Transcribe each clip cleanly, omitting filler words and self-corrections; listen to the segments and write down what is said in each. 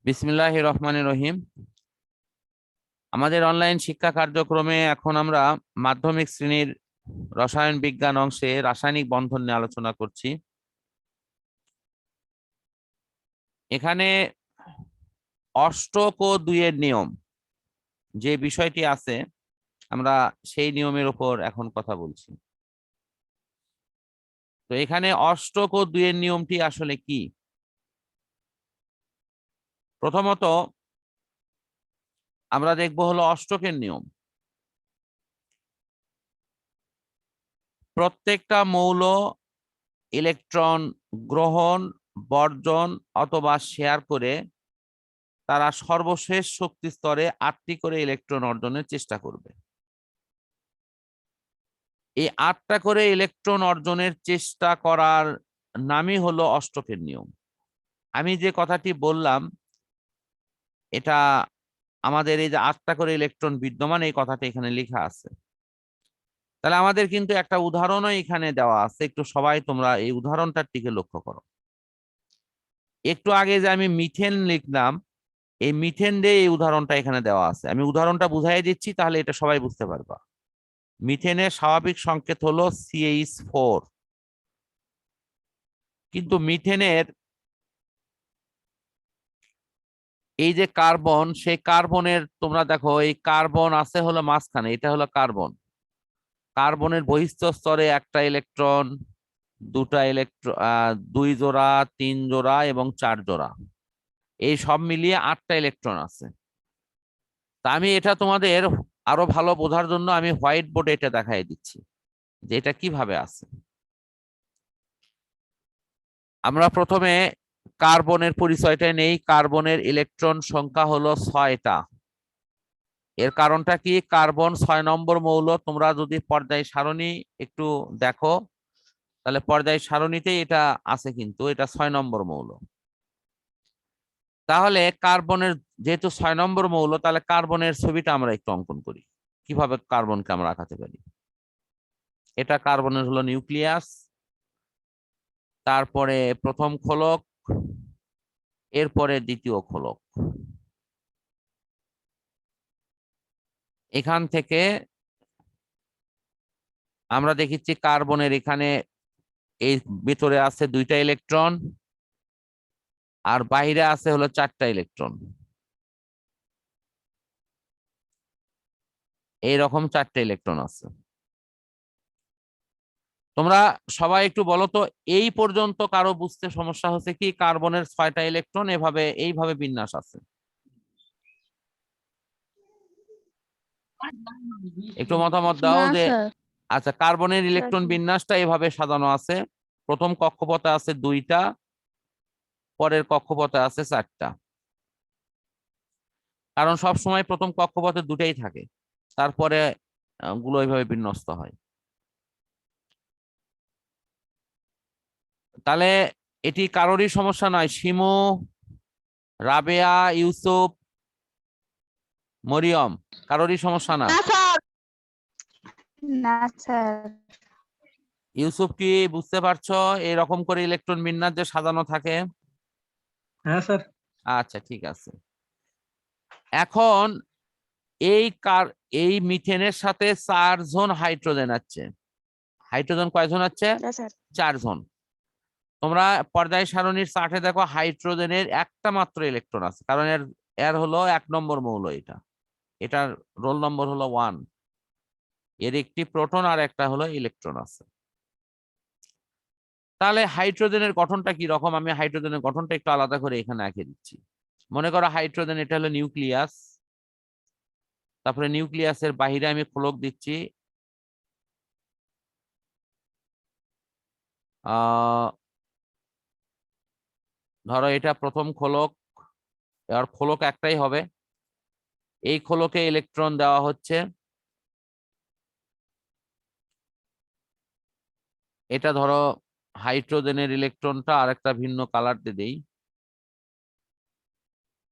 বিসমিল্লাহির রহমানির রহিম। আমাদের অনলাইন শিক্ষা কার্যক্রমে এখন আমরা মাধ্যমিক শ্রেণীর রসায়ন বিজ্ঞান অংশে রাসায়নিক বন্ধন নিয়ে আলোচনা করছি। এখানে অষ্টক ও দুইয়ের নিয়ম যে বিষয়টি আছে, আমরা সেই নিয়মের উপর এখন কথা বলছি। তো এখানে অষ্টক ও দুইয়ের নিয়মটি আসলে কি? প্রথমত আমরা দেখব হলো অষ্টকের নিয়ম। প্রত্যেকটা মৌল ইলেকট্রন গ্রহণ, বর্জন অথবা শেয়ার করে তারা সর্বশেষ শক্তি স্তরে 8টি করে ইলেকট্রন অর্জনের চেষ্টা করবে। এই 8টা করে ইলেকট্রন অর্জনের চেষ্টা করার নামই হলো অষ্টকের নিয়ম। আমি যে কথাটি বললাম এটা আমাদের এই যে 8টা করে ইলেকট্রন বিদ্যমান, এই কথাটা এখানে লেখা আছে। তাহলে আমাদের কিন্তু একটা উদাহরণও এখানে দেওয়া আছে, একটু সবাই তোমরা এই উদাহরণটার দিকে লক্ষ্য করো। একটু আগে যে আমি মিথেন লিখলাম, এই মিথেন দিয়ে এই উদাহরণটা এখানে দেওয়া আছে। আমি উদাহরণটা বুঝাই দিচ্ছি, তাহলে এটা সবাই বুঝতে পারবা। মিথেনের স্বাভাবিক সংকেত হলো CH4, কিন্তু মিথেনের এই যে কার্বন, সেই কার্বনের তোমরা দেখো এই কার্বন আছে হলো মাঝখানে, এটা হলো কার্বন। কার্বনের বহিস্থ স্তরে একটা ইলেকট্রন, দুটা ইলেকট্রন, 2 জোড়া, 3 জোড়া এবং 4 জোড়া, এই সব মিলিয়ে 8টা ইলেকট্রন আছে। তা আমি এটা তোমাদের আরো ভালো বোঝার জন্য আমি হোয়াইট বোর্ডে এটা দেখাই দিচ্ছি যে এটা কিভাবে আছে। আমরা প্রথমে কার্বনের পরিচয়টা নেই। কার্বনের ইলেকট্রন সংখ্যা হলো 6টা। এর কারণটা কি? কার্বন 6 নম্বর মৌল। তোমরা যদি পর্যায় সারণী একটু দেখো, তাহলে পর্যায় সারণীতেই এটা আছে, কিন্তু এটা 6 নম্বর মৌল। তাহলে কার্বনের যেহেতু 6 নম্বর মৌল, তাহলে কার্বনের ছবিটা আমরা একটু অঙ্কন করি। কিভাবে কার্বনকে আমরা আঁকাতে পারি? এটা কার্বনের হলো নিউক্লিয়াস, তারপরে প্রথম খোলক, এরপরে দ্বিতীয় খোলক। এখান থেকে আমরা দেখেছি কার্বনের এখানে এই ভিতরে আছে 2টা ইলেকট্রন, আর বাইরে আছে হলো 4টা ইলেকট্রন। এইরকম 4টা ইলেকট্রন আছে। তোমরা সবাই একটু বলো তো, এই পর্যন্ত কারো বুঝতে সমস্যা হচ্ছে কি? কার্বনের 6টা ইলেকট্রন এইভাবে বিন্যাস আছে। একটু মতামত দাও যে আচ্ছা, কার্বনের ইলেকট্রন বিন্যাসটা এভাবে সাজানো আছে। প্রথম কক্ষপথে আছে 2টা, পরের কক্ষপথে আছে 4টা। কারণ সব সময় প্রথম কক্ষপথে 2টাই থাকে, তারপরে গুলো এইভাবে বিন্যস্ত হয়। তাহলে এটি কারোরই সমস্যা নয়। শিমু, রাবেয়া, ইউসুফ, মরিয়ম, কারোরই সমস্যা না? না স্যার। ইউসুফ, কি বুঝতে পারছো এরকম করে ইলেকট্রন বিন্যাস যে সাজানো থাকে? হ্যাঁ স্যার। আচ্ছা, ঠিক আছে। এখন এই মিথেনের সাথে 4 জন হাইড্রোজেন আছে। হাইড্রোজেন কয়জন আছে? 4 জন। তোমরা পর্যায় সারণীর চার্টে দেখো, হাইড্রোজেনের একটা মাত্র ইলেকট্রন আছে, কারণ এর হলো 1 নম্বর মৌল। এটার রোল নম্বর হলো 1। এর একটি প্রোটন আর একটা হলো ইলেকট্রন আছে। তাহলে হাইড্রোজেনের গঠনটা কি রকম? আমি হাইড্রোজেনের গঠনটা একটু আলাদা করে এখানে এঁকে দিচ্ছি। মনে করো হাইড্রোজেন, এটা হলো নিউক্লিয়াস, তারপরে নিউক্লিয়াসের বাহিরে আমি খোলক দিচ্ছি। ধরো এটা প্রথম খোলক, আর খোলক একটাই হবে। এই খোলকে ইলেকট্রন দেওয়া হচ্ছে। এটা ধরো হাইড্রোজেনের ইলেকট্রনটা আর একটা ভিন্ন কালার দিয়ে দেই।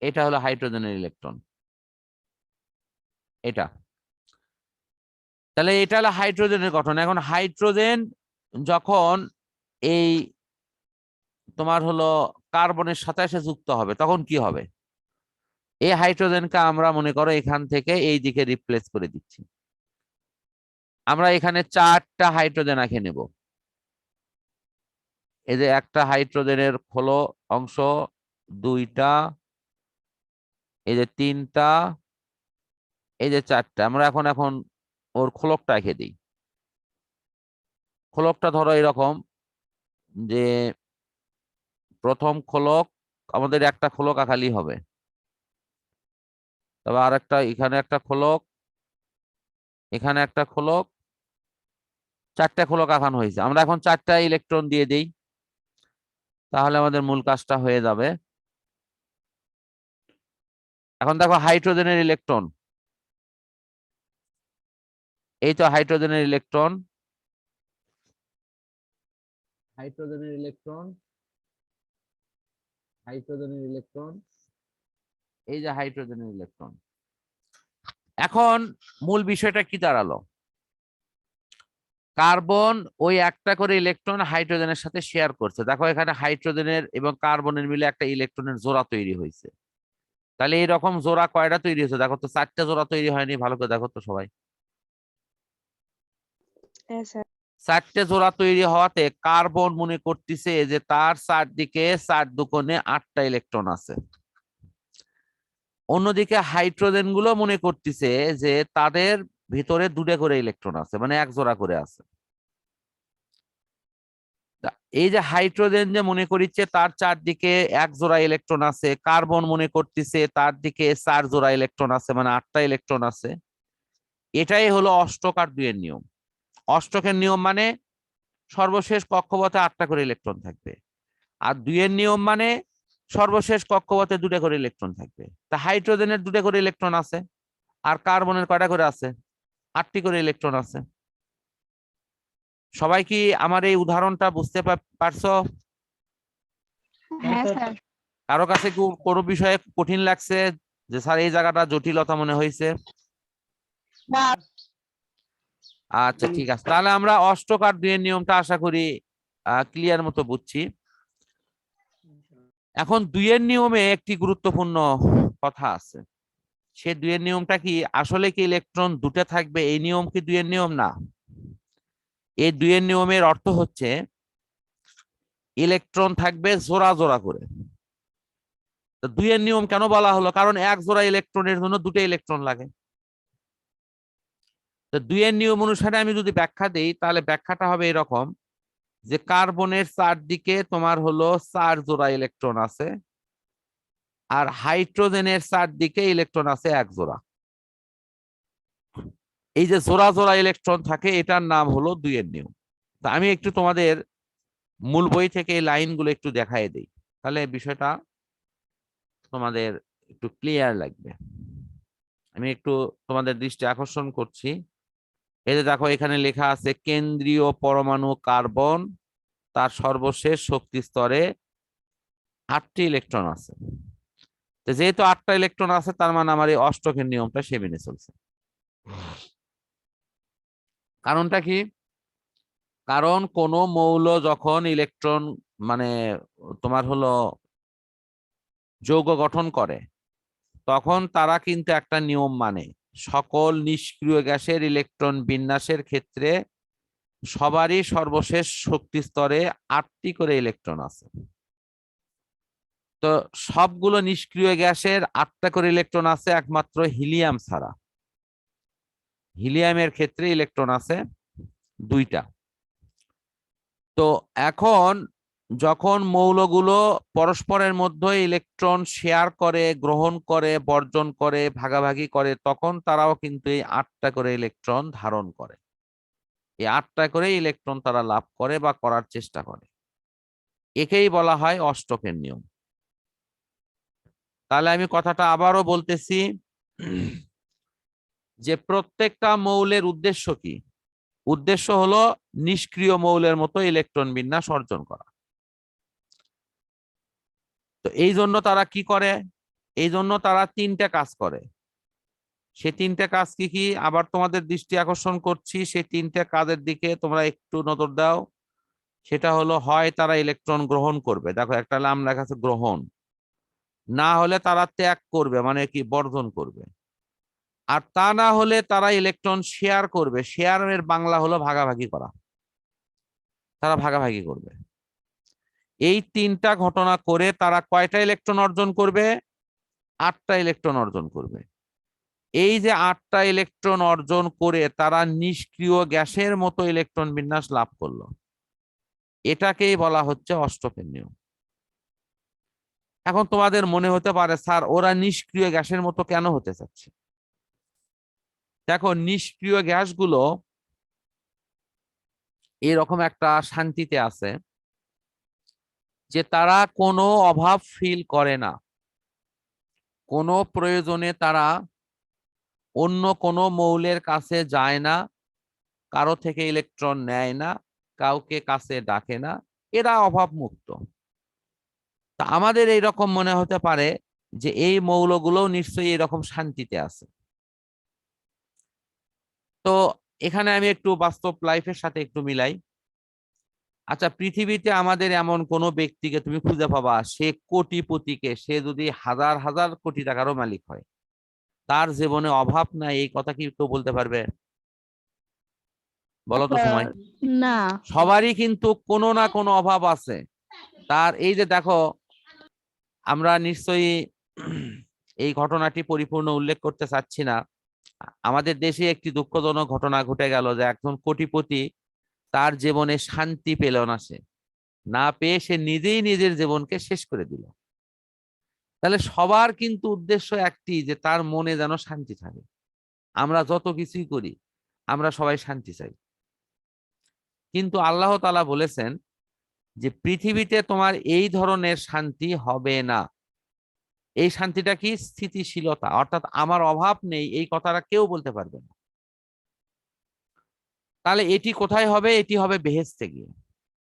এটা হলো হাইড্রোজেনের ইলেকট্রন, এটা। তাহলে এটা হলো হাইড্রোজেনের গঠন। এখন হাইড্রোজেন যখন এই তোমার হলো কার্বনের সাথে এসে যুক্ত হবে, তখন কি হবে? এই হাইড্রোজেনকে আমরা মনে করো এখান থেকে এই দিকে রিপ্লেস করে দিচ্ছি। আমরা এখানে 4টা হাইড্রোজেন আঁকে নেব। এই যে একটা হাইড্রোজেনের হলো অংশ, 2টা, এই যে 3টা, এই যে 4টা। আমরা এখন ওর খোলকটা এঁকে দিই। খোলকটা ধরো এরকম যে প্রথম খোলক আমাদের একটা খোলক আঁকালি হবে, তবে আর একটা এখানে একটা খোলক, এখানে একটা খোলক, 4টে খোলক আঁকানো হয়েছে। আমরা এখন 4টা ইলেকট্রন দিয়ে দিই, তাহলে আমাদের মূল কাজটা হয়ে যাবে। এখন দেখো হাইড্রোজেনের ইলেকট্রন, এই তো হাইড্রোজেনের ইলেকট্রন, হাইড্রোজেনের ইলেকট্রন, হাইড্রোজেনের ইলেকট্রন, এই যে হাইড্রোজেনের ইলেকট্রন। এখন মূল বিষয়টা কি দাঁড়ালো? কার্বন ওই একটা করে ইলেকট্রন হাইড্রোজেনের সাথে শেয়ার করছে। দেখো এখানে হাইড্রোজেনের এবং কার্বনের মিলে একটা ইলেকট্রনের জোড়া তৈরি হয়েছে। তাহলে এইরকম জোড়া কয়টা তৈরি হয়েছে দেখো তো? 4টে জোড়া তৈরি হয়নি? ভালো করে দেখো তো সবাই। 4টে জোড়া তৈরি হওয়াতে কার্বন মনে করতেছে যে তার 4 দিকে 4 দুকোণে 8টা ইলেকট্রন আছে। অন্যদিকে হাইড্রোজেন গুলো মনে করতেছে যে তাদের ভিতরে 2টে করে ইলেকট্রন আছে, মানে 1 জোড়া করে আছে। এই যে হাইড্রোজেন যে মনে করিচ্ছে তার 4 দিকে 1 জোড়া ইলেকট্রন আছে, কার্বন মনে করতেছে তার দিকে 4 জোড়া ইলেকট্রন আছে, মানে 8টা ইলেকট্রন আছে। এটাই হলো অষ্টক আর 2 এর নিয়ম। অষ্টকের নিয়ম মানে সর্বশেষ কক্ষপথে 8টা করে ইলেকট্রন থাকবে, আর 2 এর নিয়ম মানে সর্বশেষ কক্ষপথে 2টে করে ইলেকট্রন থাকবে। তা হাইড্রোজেনের 2টে করে ইলেকট্রন আছে, আর কার্বনের কয়টা করে আছে? 8টি করে ইলেকট্রন আছে। সবাই কি আমার এই উদাহরণটা বুঝতে পারছো? হ্যাঁ স্যার। কারো কাছে কি কোনো বিষয়ে কঠিন লাগছে যে স্যার এই জায়গাটা জটিলতা মনে হয়েছে? আচ্ছা ঠিক আছে, তাহলে আমরা অষ্টক আর 2 এর নিয়মটা আশা করি ক্লিয়ার মতো বুঝছি। এখন 2 এর নিয়মে একটি গুরুত্বপূর্ণ কথা আছে। সে 2 এর নিয়মটা কি? আসলে কি ইলেকট্রন 2টে থাকবে এই নিয়ম কি 2 এর নিয়ম? না। এই 2 এর নিয়মের অর্থ হচ্ছে ইলেকট্রন থাকবে জোড়া জোড়া করে। তো 2 এর নিয়ম কেন বলা হলো? কারণ 1 জোড়া ইলেকট্রনের জন্য 2টে ইলেকট্রন লাগে। তো 2 এর নিয়ম অনুসারে আমি যদি ব্যাখ্যা দেই, তাহলে ব্যাখ্যাটা হবে এরকম যে কার্বনের 4 দিকে তোমার হলো 4 জোড়া ইলেকট্রন আছে, আর হাইড্রোজেনের 4 দিকে ইলেকট্রন আছে 1 জোড়া। এই যে জোড়া জোড়া ইলেকট্রন থাকে, এটার নাম হলো 2 এর নিয়ম। তা আমি একটু তোমাদের মূল বই থেকে এই লাইনগুলো একটু দেখাই দেই, তাহলে বিষয়টা তোমাদের একটু ক্লিয়ার লাগবে। আমি একটু তোমাদের দৃষ্টি আকর্ষণ করছি। এই যে দেখো এখানে লেখা আছে কেন্দ্রীয় পরমাণু কার্বন, তার সর্বশেষ শক্তি স্তরে 8টি ইলেকট্রন আছে। তো যেহেতু 8টা ইলেকট্রন আছে, তার মানে আমার এই অষ্টকের নিয়মটা সে মেনে চলছে। কারণটা কি? কারণ কোন মৌল যখন ইলেকট্রন মানে তোমার হলো যৌগ গঠন করে, তখন তারা কিন্তু একটা নিয়ম মানে সকল নিষ্ক্রিয় গ্যাসের ইলেকট্রন বিন্যাসের ক্ষেত্রে সবারই সর্বশেষ শক্তি স্তরে 8টি করে ইলেকট্রন আছে। তো সবগুলো নিষ্ক্রিয় গ্যাসের 8টা করে ইলেকট্রন আছে, একমাত্র হিলিয়াম ছাড়া। হিলিয়ামের ক্ষেত্রে ইলেকট্রন আছে 2টা। তো এখন যখন মৌলগুলো পরস্পরের মধ্যে ইলেকট্রন শেয়ার করে, গ্রহণ করে, বর্জন করে, ভাগাভাগি করে, তখন তারাও কিন্তু এই 8টা করে ইলেকট্রন ধারণ করে। এই 8টা করে ইলেকট্রন তারা লাভ করে বা করার চেষ্টা করে। একেই বলা হয় অষ্টকের নিয়ম। তাহলে আমি কথাটা আবারও বলতেছি যে প্রত্যেকটা মৌলের উদ্দেশ্য কি? উদ্দেশ্য হলো নিষ্ক্রিয় মৌলের মতো ইলেকট্রন বিন্যাস অর্জন করা। তো এই জন্য তারা কি করে? এই জন্য তারা 3টে কাজ করে। সে 3টে কাজ কি কি আবার তোমাদের দৃষ্টি আকর্ষণ করছি, সেই 3টে কাজের দিকে তোমরা একটু নজর দাও। সেটা হলো, হয় তারা ইলেকট্রন গ্রহণ করবে, দেখো একটা নাম লেখা আছে গ্রহণ। না হলে তারা ত্যাগ করবে, মানে কি বর্জন করবে। আর তা না হলে তারা ইলেকট্রন শেয়ার করবে। শেয়ারের বাংলা হলো ভাগাভাগি করা, তারা ভাগাভাগি করবে। এই তিনটা ঘটনা করে তারা কয়টা ইলেকট্রন অর্জন করবে? 8টা ইলেকট্রন অর্জন করবে। এই যে 8টা ইলেকট্রন অর্জন করে তারা নিষ্ক্রিয় গ্যাসের মতো ইলেকট্রন বিন্যাস লাভ করলো, এটাকেই বলা হচ্ছে অষ্টকের নিয়ম। এখন তোমাদের মনে হতে পারে, স্যার ওরা নিষ্ক্রিয় গ্যাসের মতো কেন হতে চাচ্ছে? দেখো, নিষ্ক্রিয় গ্যাসগুলো এরকম একটা শান্তিতে আছে যে তারা কোনো অভাব ফিল করে না, কোনো প্রয়োজনে তারা অন্য কোনো মৌলের কাছে যায় না, কারো থেকে ইলেকট্রন নেয় না, কাউকে কাছে ডাকে না, এরা অভাব মুক্ত। তা আমাদের এইরকম মনে হতে পারে যে এই মৌলগুলো নিশ্চয়ই এরকম শান্তিতে আছে। তো এখানে আমি একটু বাস্তব লাইফের সাথে একটু মিলাই। আচ্ছা, পৃথিবীতে আমাদের এমন কোন ব্যক্তিকে তুমি খুঁজে পাবা, সে কোটিপতিকে, সে যদি হাজার হাজার কোটি টাকারও মালিক হয়, তার জীবনে অভাব নাই, এই কথা কি কেউ বলতে পারবে? বলো তো সময়। না। সবারই কিন্তু কোনো না কোনো অভাব আছে তার। এই যে দেখো, আমরা নিশ্চয়ই এই ঘটনাটি পরিপূর্ণ উল্লেখ করতে চাচ্ছি না। আমাদের দেশে একটি দুঃখজনক ঘটনা ঘটে গেল যে একজন কোটিপতি তার জীবনে শান্তি পেল না, সে না পেয়ে সে নিজেই নিজের জীবনকে শেষ করে দিল। তাহলে সবার কিন্তু উদ্দেশ্য একটি, যে তার মনে যেন শান্তি থাকে। আমরা যত কিছুই করি, আমরা সবাই শান্তি চাই। কিন্তু আল্লাহ তাআলা বলেছেন যে পৃথিবীতে তোমার এই ধরনের শান্তি হবে না। এই শান্তিটা কি? স্থিতিশীলতা, অর্থাৎ আমার অভাব নেই, এই কথাটা কেউ বলতে পারবে না। তাহলে এটি কোথায় হবে? এটি হবে বেহেশতে গিয়ে।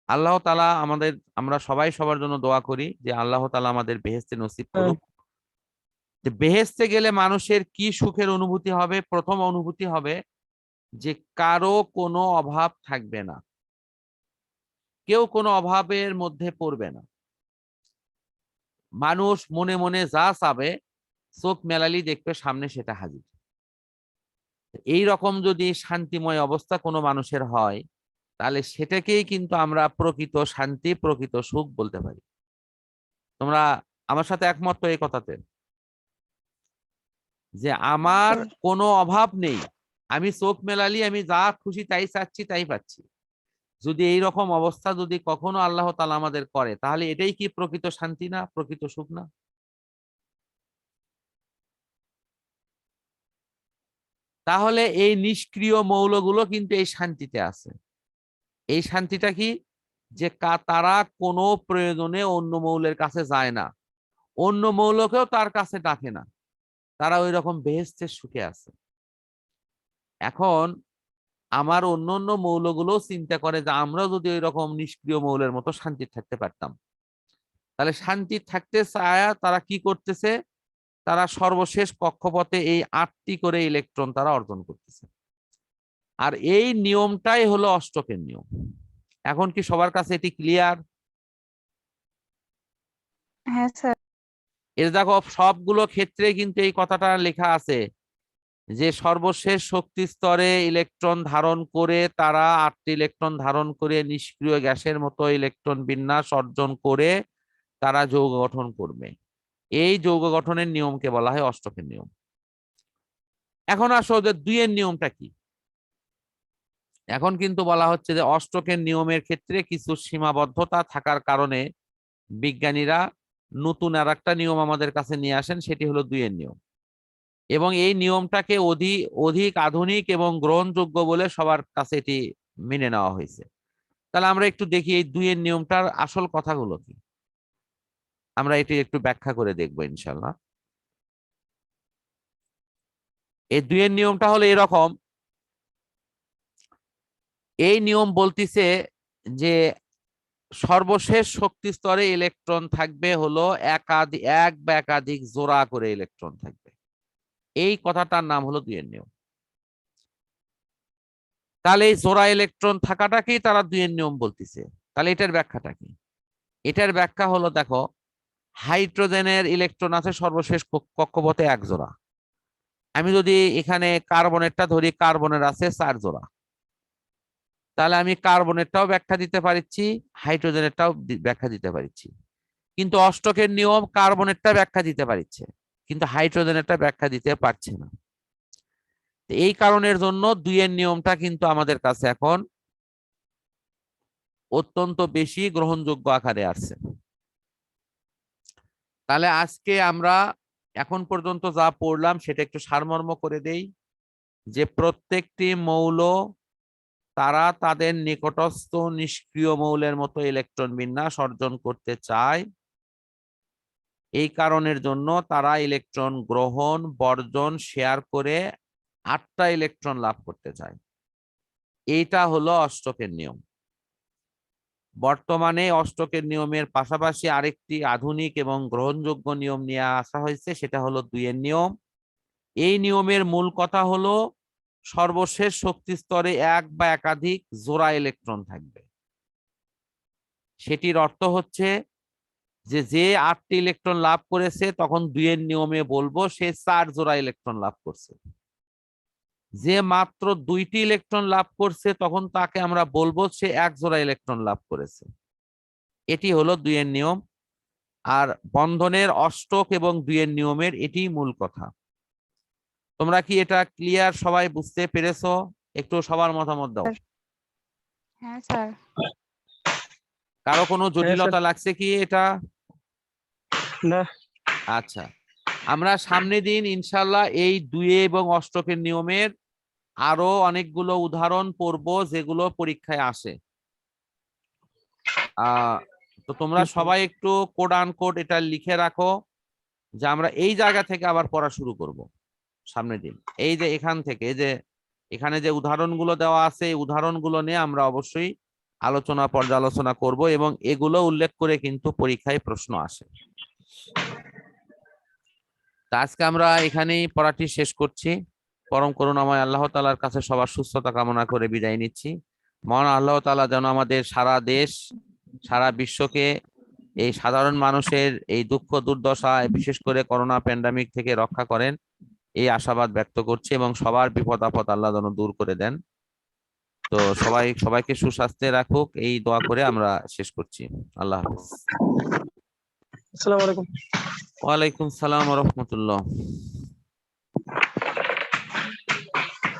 আল্লাহ তাআলা আমাদের, আমরা সবাই সবার জন্য দোয়া করি যে আল্লাহ তাআলা আমাদের বেহেশতে নসিব করুক। যে বেহেশতে গেলে মানুষের কি সুখের অনুভূতি হবে? প্রথম অনুভূতি হবে যে কারো কোনো অভাব থাকবে না, কেউ কোনো অভাবের মধ্যে পড়বে না। মানুষ মনে মনে যা চাবে, চোখ মেলালি দেখবে সামনে সেটা হাজির। এই রকম যদি শান্তিময় অবস্থা কোনো মানুষের হয়, তাহলে সেটাকেই কিন্তু আমরা প্রকৃত শান্তি, প্রকৃত সুখ বলতে পারি। তোমরা আমার সাথে একমত তো এই কথাতে? যে আমার কোনো অভাব নেই, আমি চোখ মেলালি আমি যা খুশি তাই চাচ্ছি তাই পাচ্ছি। যদি এই রকম অবস্থা যদি কখনো আল্লাহ তাআলা আমাদের করে, তাহলে এটাই কি প্রকৃত শান্তি না, প্রকৃত সুখ না? তাহলে এই নিষ্ক্রিয় মৌলগুলো কিন্তু এই শান্তিতে আছে। এই শান্তিটা কি? যে তারা কোনো প্রয়োজনে অন্য মৌলের কাছে যায় না, অন্য মৌলকেও তার কাছে ডাকে না, তারা ওই রকম বেহেশতের সুখে আছে। এখন আমার অন্য অন্য মৌলগুলো চিন্তা করে যে আমরা যদি ওই রকম নিষ্ক্রিয় মৌলের মতো শান্তি থাকতে পারতাম। তাহলে শান্তি থাকতে চায় তারা কি করতেছে? তারা সর্বশেষ কক্ষপথে এই 8টি করে ইলেকট্রন তারা অর্জন করতেছে। আর এই নিয়মটাই হলো অষ্টকের নিয়ম। এখন কি সবার কাছে এটি ক্লিয়ার? হ্যাঁ স্যার। এর দেখো, সবগুলো ক্ষেত্রে কিন্তু এই কথাটা লেখা আছে যে সর্বশেষ শক্তি স্তরে ইলেকট্রন ধারণ করে তারা 8টি ইলেকট্রন ধারণ করে নিষ্ক্রিয় গ্যাসের মতো ইলেকট্রন বিন্যাস অর্জন করে তারা যৌগ গঠন করবে। এই যৌগ গঠনের নিয়মকে বলা হয় অষ্টকের নিয়ম। এখন আসো যে 2 এর নিয়মটা কি। এখন কিন্তু বলা হচ্ছে যে অষ্টকের নিয়মের ক্ষেত্রে কিছু সীমাবদ্ধতা থাকার কারণে বিজ্ঞানীরা নতুন আর একটা নিয়ম আমাদের কাছে নিয়ে আসেন, সেটি হলো 2 এর নিয়ম। এবং এই নিয়মটাকে অধিক আধুনিক এবং গ্রহণযোগ্য বলে সবার কাছে এটি মেনে নেওয়া হয়েছে। তাহলে আমরা একটু দেখি এই 2 এর নিয়মটার আসল কথাগুলো কি, আমরা এটি একটু ব্যাখ্যা করে দেখবো ইনশাল্লাহ। এই 2 এর নিয়মটা হলো এরকম। এই নিয়ম বলতিছে যে সর্বশেষ শক্তি স্তরে ইলেকট্রন থাকবে হলো এক বা একাধিক জোড়া করে ইলেকট্রন থাকবে। এই কথাটার নাম হলো 2 এর নিয়ম। তাহলে এই জোড়া ইলেকট্রন থাকাটাকেই তারা 2 এর নিয়ম বলতিছে। তাহলে এটার ব্যাখ্যাটা কি? এটার ব্যাখ্যা হলো, দেখো, হাইড্রোজেনের ইলেকট্রন আছে সর্বশেষ কক্ষপথে 1 জোড়া। আমি যদি এখানে কার্বনেরটা ধরি, কার্বনের আছে 4 জোড়া, তাহলে আমি কার্বনেরটাও ব্যাখ্যা দিতে পারছি, হাইড্রোজেনেরটাও ব্যাখ্যা দিতে পারছি। কিন্তু অষ্টকের নিয়ম কার্বনেরটা ব্যাখ্যা দিতে পারছে, কিন্তু হাইড্রোজেনেরটা ব্যাখ্যা দিতে পারছে না। এই কারণের জন্য 2 এর নিয়মটা কিন্তু আমাদের কাছে এখন অত্যন্ত বেশি গ্রহণযোগ্য আকারে আসছে। তাহলে আজকে আমরা এখন পর্যন্ত যা পড়লাম সেটা একটু সারমর্ম করে দেই, যে প্রত্যেকটি মৌল তারা তাদের নিকটস্থ নিষ্ক্রিয় মৌলের মতো ইলেকট্রন বিন্যাস অর্জন করতে চায়। এই কারণের জন্য তারা ইলেকট্রন গ্রহণ, বর্জন, শেয়ার করে 8টা ইলেকট্রন লাভ করতে চায়। এইটা হলো অষ্টকের নিয়ম। বর্তমানে অষ্টকের নিয়মের পাশাপাশি আরেকটি আধুনিক এবং গ্রহণযোগ্য নিয়ম নিয়ে আসা হয়েছে, সেটা হলো 2 এর নিয়ম। এই নিয়মের মূল কথা হলো সর্বশেষ শক্তি স্তরে 1 বা একাধিক জোড়া ইলেকট্রন থাকবে। সেটির অর্থ হচ্ছে যে 8টি ইলেকট্রন লাভ করেছে তখন 2 এর নিয়মে বলবো সে 4 জোড়া ইলেকট্রন লাভ করছে। যে মাত্র 2টি ইলেকট্রন লাভ করছে তখন তাকে আমরা বলবো সে 1 জোড়া ইলেকট্রন লাভ করেছে। এটি হলো 2 এর নিয়ম। আর বন্ধনের অষ্টক এবং 2 এর নিয়মের এটি মূল কথা। তোমরা কি এটা ক্লিয়ার, সবাই বুঝতে পেরেছো? একটু সবার মতামত দাও। হ্যাঁ স্যার। কারো কোনো জটিলতা স্যার। লাগছে কি এটা? না। আচ্ছা, আমরা সামনের দিন ইনশাল্লাহ এই 2 এবং অষ্টকের নিয়মের আরো অনেকগুলো উদাহরণ পড়বো যেগুলো পরীক্ষায় আসে। তো তোমরা সবাই একটু কোড আন কোড এটা লিখে রাখো যে আমরা এই জায়গা থেকে আবার পড়া শুরু করব সামনের দিন। এই যে এখান থেকে যে এখানে যে উদাহরণগুলো দেওয়া আছে এই উদাহরণগুলো নিয়ে আমরা অবশ্যই পর্যালোচনা করব এবং এগুলো উল্লেখ করে কিন্তু পরীক্ষায় প্রশ্ন আসে। তা আজকে আমরা এখানেই পড়াটি শেষ করছি। পরম করুণাময় আল্লাহ তাআলার কাছে সবার সুস্থতা কামনা করে বিদায় নিচ্ছি। মহান আল্লাহ তাআলা যেন আমাদের সারা দেশ, সারা বিশ্বকে এই সাধারণ মানুষের এই দুঃখ দুর্দশায়, বিশেষ করে করোনা প্যান্ডামিক থেকে রক্ষা করেন, এই আশাবাদ ব্যক্ত করছি এবং সবার বিপদ আপদ আল্লাহ যেন দূর করে দেন। তো সবাইকে সুস্বাস্থ্যে রাখুক এই দোয়া করে আমরা শেষ করছি। আল্লাহ হাফেজ। আসসালামু আলাইকুম। ওয়ালাইকুম সালাম ওয়া রাহমাতুল্লাহ।